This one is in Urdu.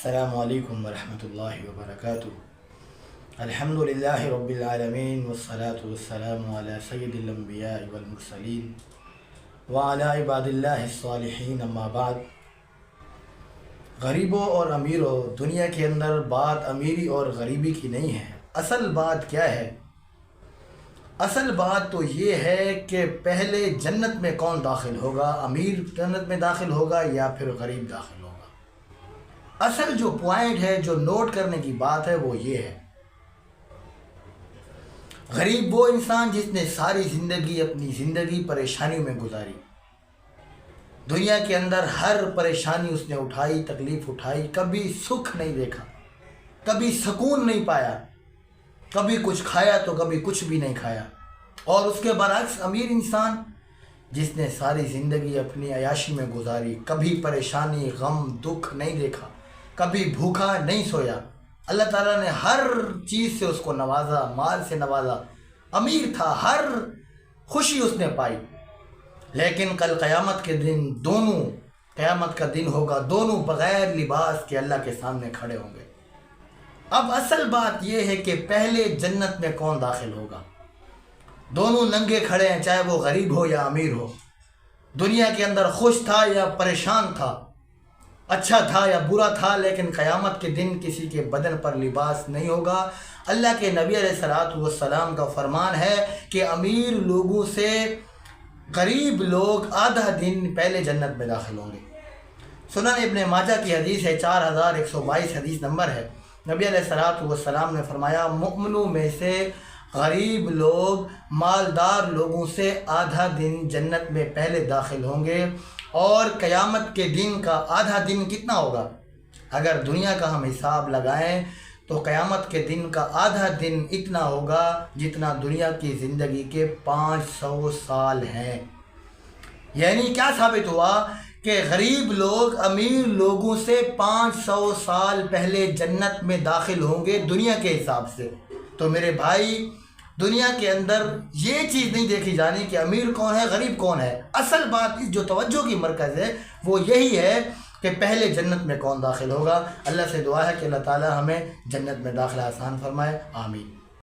السلام علیکم ورحمۃ اللہ وبرکاتہ۔ الحمدللہ رب العالمین والصلاة والسلام علی سید الانبیاء والمرسلین وعلی عباد اللہ الصالحین، اما بعد۔ غریبوں اور امیروں، دنیا کے اندر بات امیری اور غریبی کی نہیں ہے۔ اصل بات کیا ہے؟ اصل بات تو یہ ہے کہ پہلے جنت میں کون داخل ہوگا، امیر جنت میں داخل ہوگا یا پھر غریب داخل ہوگا۔ اصل جو پوائنٹ ہے، جو نوٹ کرنے کی بات ہے، وہ یہ ہے، غریب وہ انسان جس نے ساری زندگی اپنی زندگی پریشانیوں میں گزاری، دنیا کے اندر ہر پریشانی اس نے اٹھائی، تکلیف اٹھائی، کبھی سکھ نہیں دیکھا، کبھی سکون نہیں پایا، کبھی کچھ کھایا تو کبھی کچھ بھی نہیں کھایا۔ اور اس کے برعکس امیر انسان جس نے ساری زندگی اپنی عیاشی میں گزاری، کبھی پریشانی، غم، دکھ نہیں دیکھا، کبھی بھوکا نہیں سویا، اللہ تعالیٰ نے ہر چیز سے اس کو نوازا، مال سے نوازا، امیر تھا، ہر خوشی اس نے پائی۔ لیکن کل قیامت کے دن قیامت کا دن ہوگا، دونوں بغیر لباس کے اللہ کے سامنے کھڑے ہوں گے۔ اب اصل بات یہ ہے کہ پہلے جنت میں کون داخل ہوگا؟ دونوں ننگے کھڑے ہیں، چاہے وہ غریب ہو یا امیر ہو، دنیا کے اندر خوش تھا یا پریشان تھا، اچھا تھا یا برا تھا، لیکن قیامت کے دن کسی کے بدن پر لباس نہیں ہوگا۔ اللہ کے نبی علیہ الصلوۃ والسلام کا فرمان ہے کہ امیر لوگوں سے غریب لوگ آدھا دن پہلے جنت میں داخل ہوں گے۔ سنن ابن ماجہ کی حدیث ہے، 4122 حدیث نمبر ہے۔ نبی علیہ الصلوۃ والسلام نے فرمایا، مؤمنوں میں سے غریب لوگ مالدار لوگوں سے آدھا دن جنت میں پہلے داخل ہوں گے۔ اور قیامت کے دن کا آدھا دن کتنا ہوگا؟ اگر دنیا کا ہم حساب لگائیں تو قیامت کے دن کا آدھا دن اتنا ہوگا جتنا دنیا کی زندگی کے 500 سال ہیں۔ یعنی کیا ثابت ہوا کہ غریب لوگ امیر لوگوں سے 500 سال پہلے جنت میں داخل ہوں گے دنیا کے حساب سے۔ تو میرے بھائی، دنیا کے اندر یہ چیز نہیں دیکھی جانی کہ امیر کون ہے، غریب کون ہے۔ اصل بات جو توجہ کی مرکز ہے وہ یہی ہے کہ پہلے جنت میں کون داخل ہوگا۔ اللہ سے دعا ہے کہ اللہ تعالی ہمیں جنت میں داخلہ آسان فرمائے، آمین۔